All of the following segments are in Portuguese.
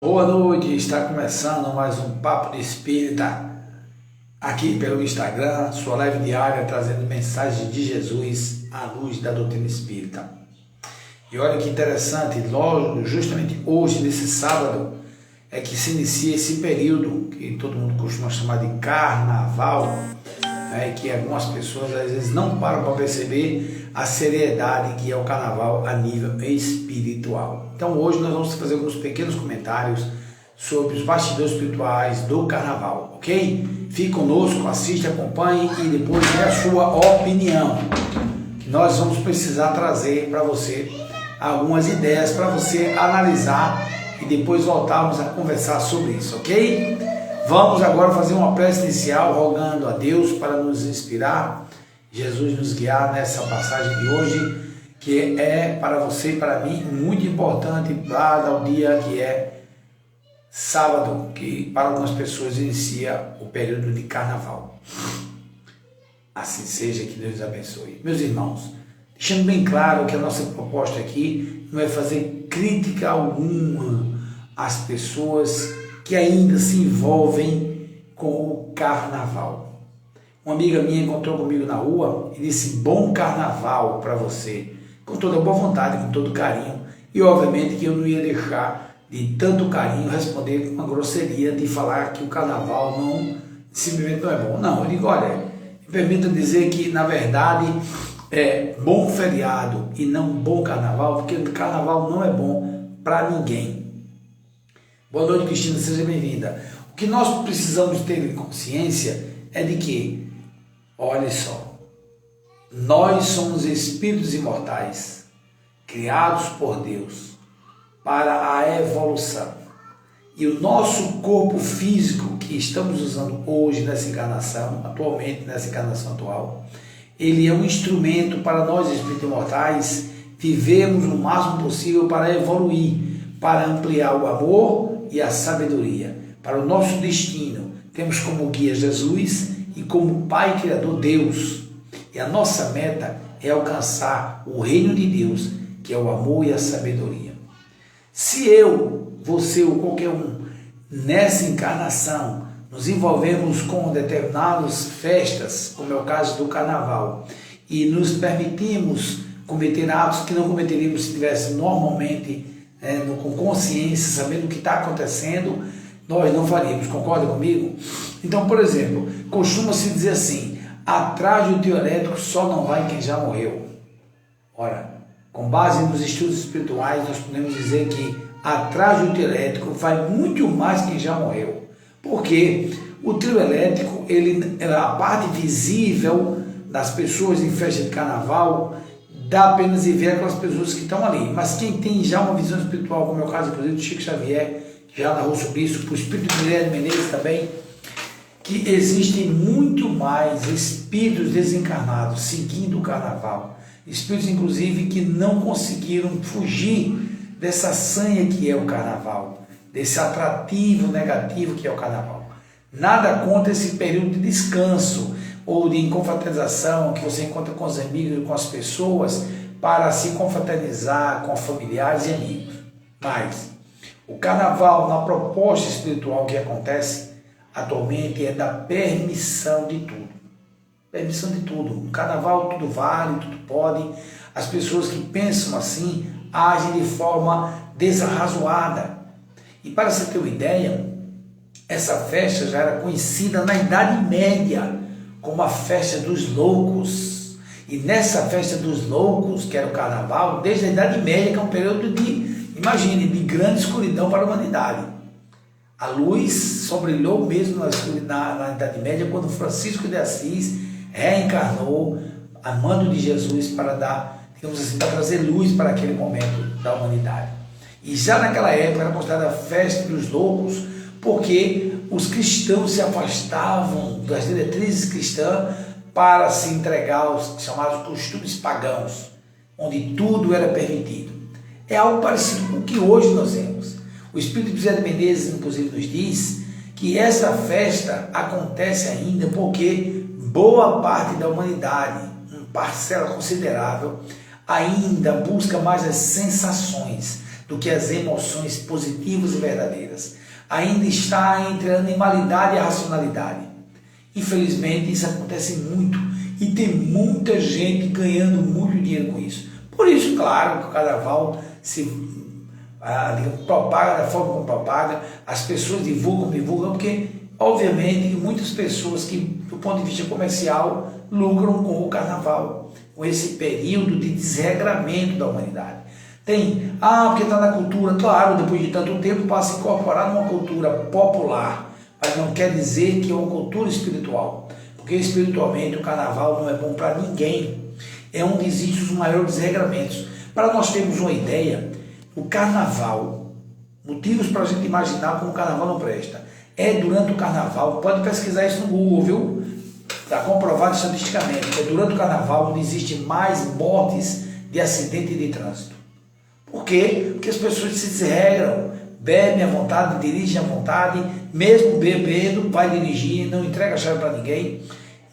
Boa noite, está começando mais um Papo de Espírita aqui pelo Instagram, sua live diária trazendo mensagens de Jesus à luz da doutrina espírita. E olha que interessante, logo, justamente hoje, nesse sábado, é que se inicia esse período que todo mundo costuma chamar de carnaval, que algumas pessoas às vezes não param para perceber a seriedade que é o carnaval a nível espiritual. Então hoje nós vamos fazer alguns pequenos comentários sobre os bastidores espirituais do carnaval, ok? Fique conosco, assiste, acompanhe e depois dê a sua opinião, que nós vamos precisar trazer para você algumas ideias para você analisar e depois voltarmos a conversar sobre isso, ok? Vamos agora fazer uma prece inicial, rogando a Deus para nos inspirar, Jesus nos guiar nessa passagem de hoje, que é para você e para mim muito importante para o dia que é sábado, que para algumas pessoas inicia o período de carnaval. Assim seja, que Deus abençoe. Meus irmãos, deixando bem claro que a nossa proposta aqui não é fazer crítica alguma às pessoas que ainda se envolvem com o carnaval. Uma amiga minha encontrou comigo na rua e disse: bom carnaval para você, com toda boa vontade, com todo carinho, e obviamente que eu não ia deixar de tanto carinho responder com uma grosseria de falar que o carnaval simplesmente não é bom. Não, eu digo: olha, me permita dizer que na verdade é bom feriado e não bom carnaval, porque o carnaval não é bom para ninguém. Boa noite, Cristina, seja bem-vinda. O que nós precisamos ter consciência é de que, olha só, nós somos espíritos imortais, criados por Deus para a evolução. E o nosso corpo físico que estamos usando hoje nessa encarnação, atualmente nessa encarnação atual, ele é um instrumento para nós, espíritos imortais, vivermos o máximo possível para evoluir, para ampliar o amor e a sabedoria. Para o nosso destino, temos como guia Jesus e como Pai Criador Deus. E a nossa meta é alcançar o reino de Deus, que é o amor e a sabedoria. Se eu, você ou qualquer um, nessa encarnação, nos envolvemos com determinadas festas, como é o caso do carnaval, e nos permitimos cometer atos que não cometeríamos se tivesse normalmente com consciência, sabendo o que está acontecendo, nós não faríamos. Concorda comigo? Então, por exemplo, costuma-se dizer assim: atrás do trio elétrico só não vai quem já morreu. Ora, com base nos estudos espirituais, nós podemos dizer que atrás do trio elétrico vai muito mais quem já morreu. Porque o trio elétrico, a parte visível das pessoas em festa de carnaval, dá apenas de ver aquelas pessoas que estão ali. Mas quem tem já uma visão espiritual, como é o caso, inclusive, do Chico Xavier, que já narrou sobre isso, para o espírito de Guilherme Menezes também, que existem muito mais espíritos desencarnados seguindo o carnaval. Espíritos, inclusive, que não conseguiram fugir dessa sanha que é o carnaval, desse atrativo negativo que é o carnaval. Nada contra esse período de descanso ou de confraternização que você encontra com os amigos e com as pessoas para se confraternizar com familiares e amigos. Mas o carnaval, na proposta espiritual que acontece atualmente, é da permissão de tudo. Permissão de tudo. No carnaval tudo vale, tudo pode. As pessoas que pensam assim agem de forma desarrazoada. E para você ter uma ideia, essa festa já era conhecida na Idade Média como a festa dos loucos. E nessa festa dos loucos, que era o carnaval, desde a Idade Média, que é um período de grande escuridão para a humanidade. A luz só brilhou mesmo na Idade Média, quando Francisco de Assis reencarnou a mando de Jesus para dar, digamos assim, para trazer luz para aquele momento da humanidade. E já naquela época era considerada a festa dos loucos, porque os cristãos se afastavam das diretrizes cristãs para se entregar aos chamados costumes pagãos, onde tudo era permitido. É algo parecido com o que hoje nós vemos. O Espírito de Guilherme Menezes, inclusive, nos diz que essa festa acontece ainda porque boa parte da humanidade, uma parcela considerável, ainda busca mais as sensações. do que as emoções positivas e verdadeiras. Ainda está entre a animalidade e a racionalidade. Infelizmente, isso acontece muito e tem muita gente ganhando muito dinheiro com isso. Por isso, claro, que o carnaval propaga da forma como propaga, as pessoas divulgam, porque, obviamente, muitas pessoas que, do ponto de vista comercial, lucram com o carnaval, com esse período de desregramento da humanidade. Tem, porque está na cultura, claro, depois de tanto tempo passa a incorporar numa cultura popular, mas não quer dizer que é uma cultura espiritual, porque espiritualmente o carnaval não é bom para ninguém, é onde existem os maiores desregramentos. Para nós termos uma ideia, o carnaval, motivos para a gente imaginar como o carnaval não presta, é durante o carnaval, pode pesquisar isso no Google, viu? Está comprovado estatisticamente, é durante o carnaval onde existe mais mortes de acidente de trânsito. Por quê? Porque as pessoas se desregram, bebem à vontade, dirigem à vontade, mesmo bebendo, vai dirigir, não entrega a chave para ninguém.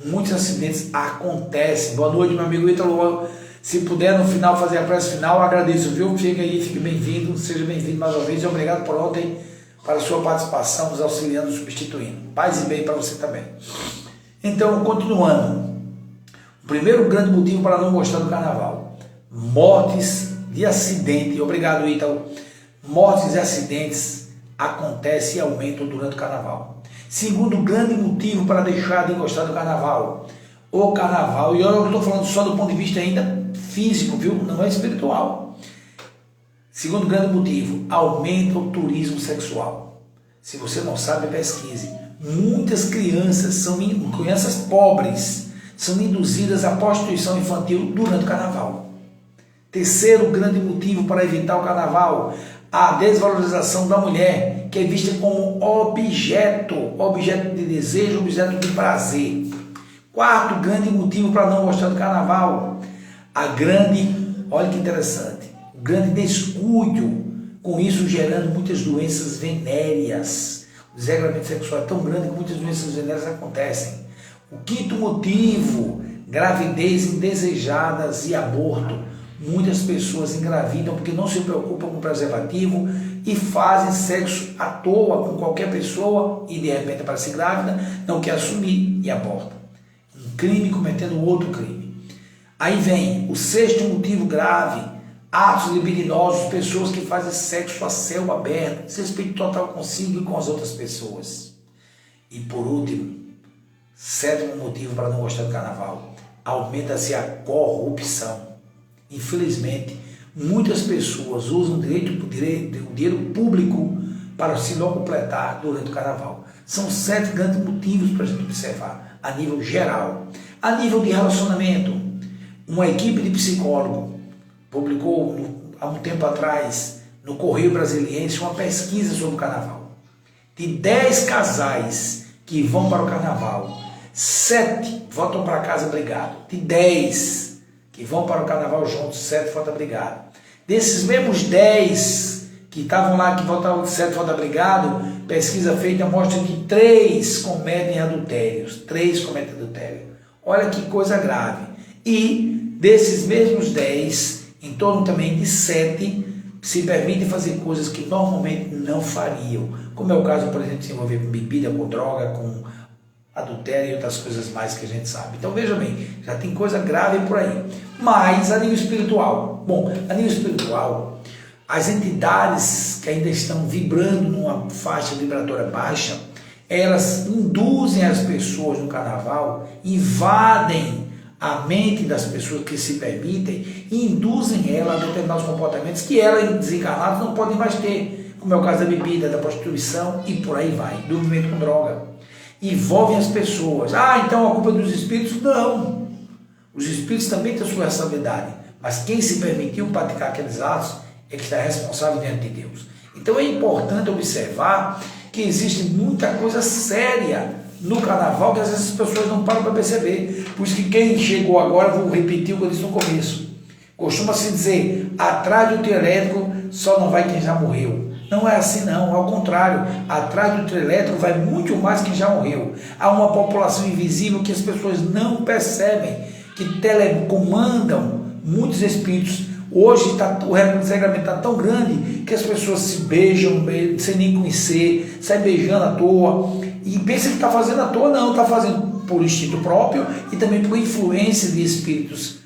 Muitos acidentes acontecem. Boa noite, meu amigo Ítalo. Se puder no final fazer a prece final, agradeço, viu? Fique aí, fique bem-vindo, seja bem-vindo mais uma vez e obrigado por ontem, para a sua participação, nos auxiliando, substituindo. Paz e bem para você também. Então, continuando. O primeiro grande motivo para não gostar do carnaval: mortes de acidente. Obrigado, Ítalo. Mortes e acidentes acontecem e aumentam durante o carnaval. Segundo grande motivo para deixar de gostar do carnaval: o carnaval, e eu estou falando só do ponto de vista ainda físico, viu? Não é espiritual. Segundo grande motivo: aumenta o turismo sexual. Se você não sabe, pesquise. Muitas crianças pobres são induzidas à prostituição infantil durante o carnaval. Terceiro grande motivo para evitar o carnaval: a desvalorização da mulher, que é vista como objeto de desejo, objeto de prazer. Quarto grande motivo para não gostar do carnaval: olha que interessante, o grande descuido, com isso gerando muitas doenças venéreas. O desregramento sexual é tão grande que muitas doenças venéreas acontecem. O quinto motivo: gravidez indesejadas e aborto. Muitas pessoas engravidam porque não se preocupam com preservativo e fazem sexo à toa com qualquer pessoa e de repente aparece grávida, não quer assumir e aborta. Um crime cometendo outro crime. Aí vem o sexto motivo grave: atos libidinosos, pessoas que fazem sexo a céu aberto, desrespeito total consigo e com as outras pessoas. E por último, sétimo motivo para não gostar do carnaval: aumenta-se a corrupção. Infelizmente, muitas pessoas usam o dinheiro público para se locupletar durante o carnaval. São 7 grandes motivos para a gente observar, a nível geral. A nível de relacionamento, uma equipe de psicólogos publicou há um tempo atrás no Correio Brasiliense uma pesquisa sobre o carnaval. De 10 casais que vão para o carnaval, 7 voltam para casa brigados. De 10 que vão para o carnaval juntos, 7 voltam brigados. Desses mesmos 10 que estavam lá, que voltavam 7 voltam brigados, pesquisa feita mostra que 3 cometem adultérios. 3 cometem adultério. Olha que coisa grave. E desses mesmos 10, em torno também de 7 se permitem fazer coisas que normalmente não fariam, como é o caso, por exemplo, de se envolver com bebida, com droga, com adultério e outras coisas mais que a gente sabe. Então veja bem, já tem coisa grave por aí. Mas a nível espiritual, a nível espiritual, as entidades que ainda estão vibrando numa faixa vibratória baixa, elas induzem as pessoas no carnaval, invadem a mente das pessoas que se permitem e induzem ela a determinados comportamentos que elas desencarnadas não podem mais ter, como é o caso da bebida, da prostituição e por aí vai, do movimento com droga. Envolvem as pessoas. Então a culpa é dos espíritos? Não. Os espíritos também têm sua responsabilidade, mas quem se permitiu praticar aqueles atos é que está responsável diante de Deus. Então é importante observar que existe muita coisa séria no carnaval que às vezes as pessoas não param para perceber. Por isso que quem chegou agora, vou repetir o que eu disse no começo, costuma-se dizer: atrás do trio elétrico só não vai quem já morreu. Não é assim não, ao contrário, atrás do trio elétrico vai muito mais quem já morreu. Há uma população invisível que as pessoas não percebem, que telecomandam muitos espíritos. Hoje o desregramento está tão grande que as pessoas se beijam sem nem conhecer, saem beijando à toa e pensa que está fazendo à toa. Não, está fazendo por instinto próprio e também por influência de espíritos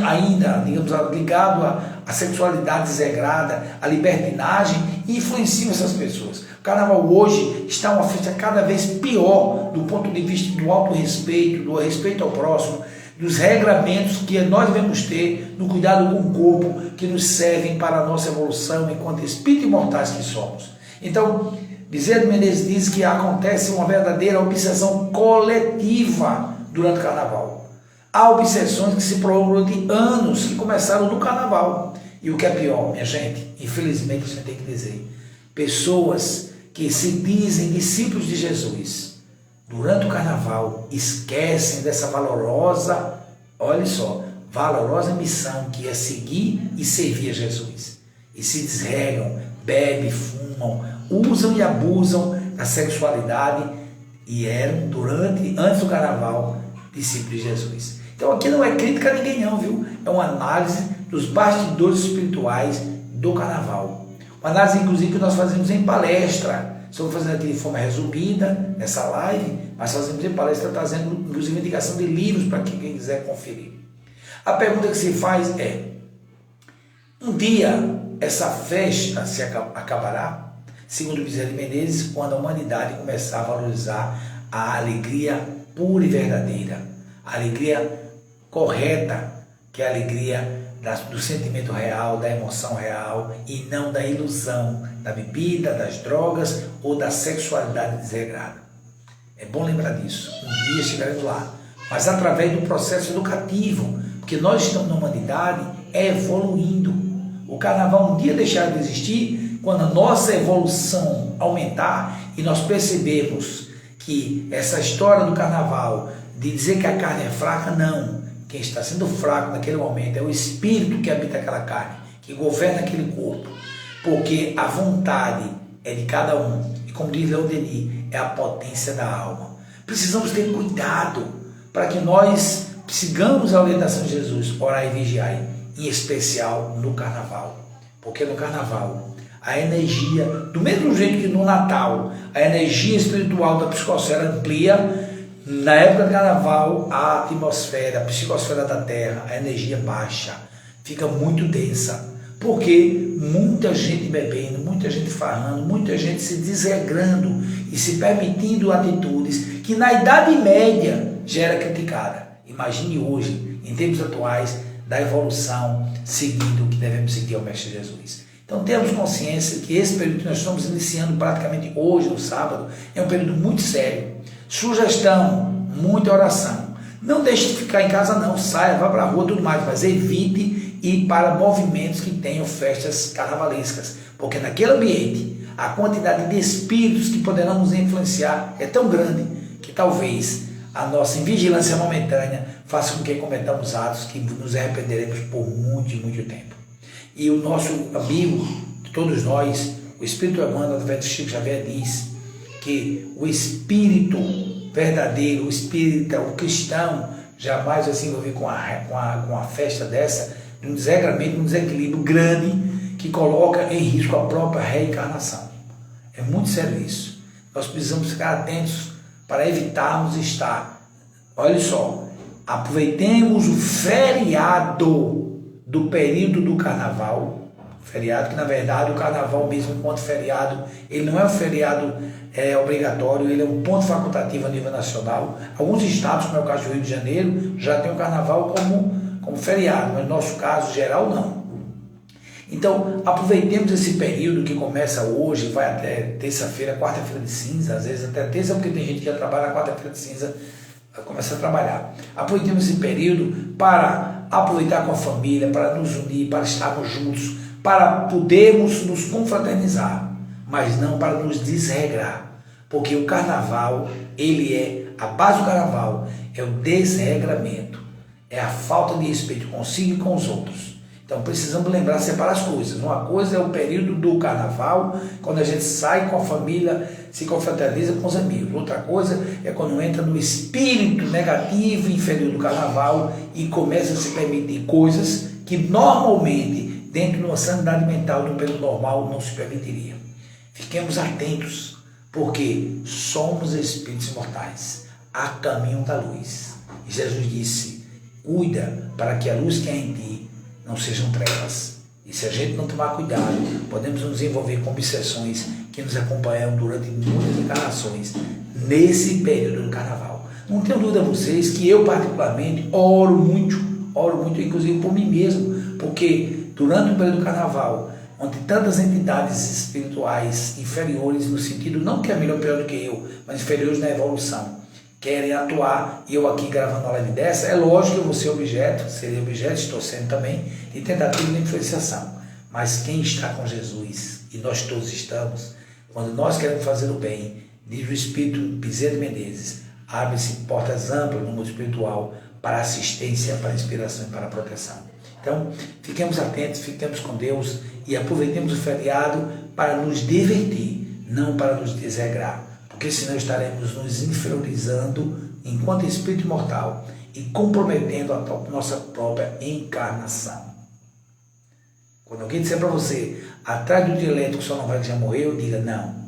ainda, digamos, ligado à sexualidade desregrada, à libertinagem, e influenciam essas pessoas. O carnaval hoje está uma festa cada vez pior do ponto de vista do autorrespeito, do respeito ao próximo, dos regramentos que nós devemos ter no cuidado com o corpo, que nos servem para a nossa evolução enquanto espíritos imortais que somos. Então, Bezerra de Menezes diz que acontece uma verdadeira obsessão coletiva durante o carnaval. Há obsessões que se prolongam durante anos, que começaram no carnaval. E o que é pior, minha gente, infelizmente a gente tem que dizer, pessoas que se dizem discípulos de Jesus, durante o carnaval, esquecem dessa valorosa, olha só, valorosa missão que é seguir e servir a Jesus. E se desregam, bebem, fumam, usam e abusam da sexualidade e eram, antes do carnaval, discípulos de Jesus. Então aqui não é crítica a ninguém não, viu? É uma análise dos bastidores espirituais do carnaval. Uma análise, inclusive, que nós fazemos em palestra. Estamos fazendo aqui de forma resumida, nessa live, mas fazemos em palestra, trazendo, inclusive, indicação de livros para quem quiser conferir. A pergunta que se faz é, um dia essa festa se acabará? Segundo Bezerra de Menezes, quando a humanidade começar a valorizar a alegria pura e verdadeira, a alegria correta, que é a alegria do sentimento real, da emoção real e não da ilusão, da bebida, das drogas ou da sexualidade desregrada. É bom lembrar disso, um dia chegaremos lá, mas através do processo educativo, porque nós estamos na humanidade evoluindo. O carnaval um dia deixará de existir quando a nossa evolução aumentar e nós percebemos que essa história do carnaval de dizer que a carne é fraca, não. Quem está sendo fraco naquele momento é o espírito que habita aquela carne, que governa aquele corpo, porque a vontade é de cada um, e como diz Leon Denis, é a potência da alma. Precisamos ter cuidado para que nós sigamos a orientação de Jesus, orai e vigiai, em especial no carnaval, porque no carnaval a energia, do mesmo jeito que no Natal, a energia espiritual da psicosfera amplia. Na época do carnaval, a atmosfera, a psicosfera da Terra, a energia baixa, fica muito densa, porque muita gente bebendo, muita gente farrando, muita gente se desregrando e se permitindo atitudes que na Idade Média já era criticada. Imagine hoje, em tempos atuais, da evolução, seguindo o que devemos seguir ao Mestre Jesus. Então temos consciência que esse período que nós estamos iniciando praticamente hoje, no sábado, é um período muito sério. Sugestão, muita oração. Não deixe de ficar em casa não, saia, vá para a rua, tudo mais, mas evite ir para movimentos que tenham festas carnavalescas, porque naquele ambiente a quantidade de espíritos que poderão nos influenciar é tão grande que talvez a nossa invigilância momentânea faça com que cometamos atos que nos arrependeremos por muito e muito tempo. E o nosso amigo, todos nós, o Espírito Emmanuel, através do Chico Xavier, diz que o espírito verdadeiro, o espírita, o cristão, jamais vai se envolver com a festa dessa, de um desregramento, um desequilíbrio grande que coloca em risco a própria reencarnação. É muito sério isso. Nós precisamos ficar atentos para evitarmos estar. Olha só, aproveitemos o feriado do período do carnaval, feriado que na verdade o carnaval mesmo enquanto feriado, ele não é um feriado obrigatório, ele é um ponto facultativo a nível nacional. Alguns estados, como é o caso do Rio de Janeiro, já tem o carnaval como feriado, mas no nosso caso geral não. Então aproveitemos esse período que começa hoje, vai até terça-feira, quarta-feira de cinza, às vezes até terça, porque tem gente que já trabalha na quarta-feira de cinza, começa a trabalhar. Aproveitemos esse período para aproveitar com a família, para nos unir, para estarmos juntos, para podermos nos confraternizar, mas não para nos desregrar, porque o carnaval, a base do carnaval é o desregramento, é a falta de respeito consigo e com os outros. Então precisamos lembrar, separar as coisas. Uma coisa é o período do carnaval, quando a gente sai com a família, se confraterniza com os amigos. Outra coisa é quando entra no espírito negativo e inferior do carnaval e começa a se permitir coisas que normalmente, dentro de uma sanidade mental do período normal, não se permitiria. Fiquemos atentos, porque somos espíritos imortais, há caminho da luz. E Jesus disse, cuida para que a luz que há em ti não sejam trevas. E se a gente não tomar cuidado, podemos nos envolver com obsessões que nos acompanham durante muitas encarnações, nesse período do carnaval. Não tenho dúvida a vocês que eu particularmente oro muito, inclusive por mim mesmo, porque durante o período do carnaval, onde tantas entidades espirituais inferiores, no sentido não que é melhor ou pior do que eu, mas inferiores na evolução, querem atuar, e eu aqui gravando uma live dessa, é lógico que eu vou ser objeto, serei objeto, estou sendo também, de tentativa de influenciação. Mas quem está com Jesus, e nós todos estamos, quando nós queremos fazer o bem, diz o Espírito Bezerra de Menezes, abre-se portas amplas no mundo espiritual para assistência, para inspiração e para proteção. Então, fiquemos atentos, fiquemos com Deus e aproveitemos o feriado para nos divertir, não para nos desregrar, porque senão estaremos nos inferiorizando enquanto espírito imortal e comprometendo a nossa própria encarnação. Quando alguém disser para você, atrás do trio elétrico só não vai quem já morreu, diga não.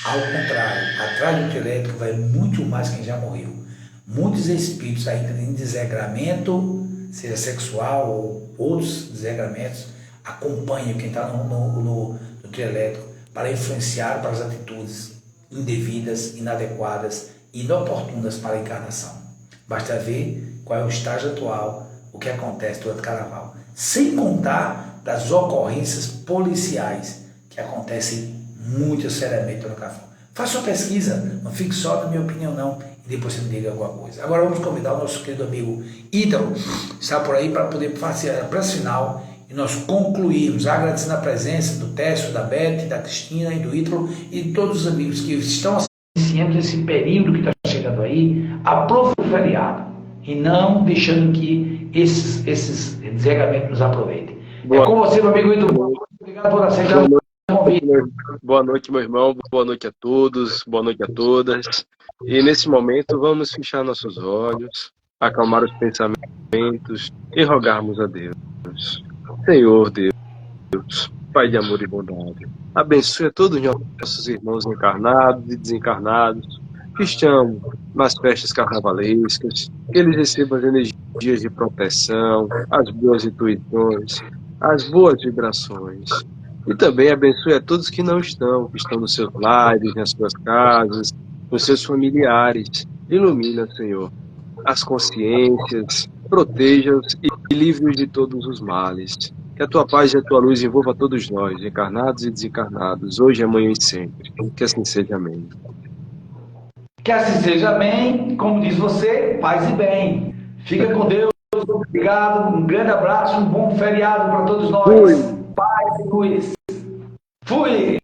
Ao contrário, atrás do trio elétrico vai muito mais quem já morreu. Muitos espíritos ainda em desregramento, seja sexual ou outros desregramentos, acompanham quem está no trio elétrico para influenciar para as atitudes indevidas, inadequadas, inoportunas para a encarnação. Basta ver qual é o estágio atual, o que acontece durante o carnaval. Sem contar das ocorrências policiais que acontecem muito seriamente no carnaval. Faça uma pesquisa, não fique só na minha opinião não, e depois você me diga alguma coisa. Agora vamos convidar o nosso querido amigo Ítalo, está por aí para poder fazer a prece final e nós concluirmos, agradecendo a presença do Técio, da Beth, da Cristina e do Ítalo e de todos os amigos que estão assistindo esse período que está chegando aí, aproveite o feriado e não deixando que esses desregamentos nos aproveitem. É com você, meu amigo Ítalo. Obrigado por aceitar o convite. Boa noite, meu irmão. Boa noite a todos. Boa noite a todas. E nesse momento vamos fechar nossos olhos, acalmar os pensamentos e rogarmos a Deus. Senhor Deus, Pai de amor e bondade, abençoe a todos os nossos irmãos encarnados e desencarnados que estão nas festas carnavalescas, que eles recebam as energias de proteção, as boas intuições, as boas vibrações. E também abençoe a todos que não estão, que estão nos seus lares, nas suas casas, nos seus familiares. Ilumina, Senhor, as consciências, proteja-os e livre-os de todos os males. Que a tua paz e a tua luz envolva todos nós, encarnados e desencarnados, hoje, amanhã e sempre. Que assim seja, amém. Que assim seja, amém. Como diz você, paz e bem. Fica com Deus, obrigado, um grande abraço, um bom feriado para todos nós. Paz e luz. Fui!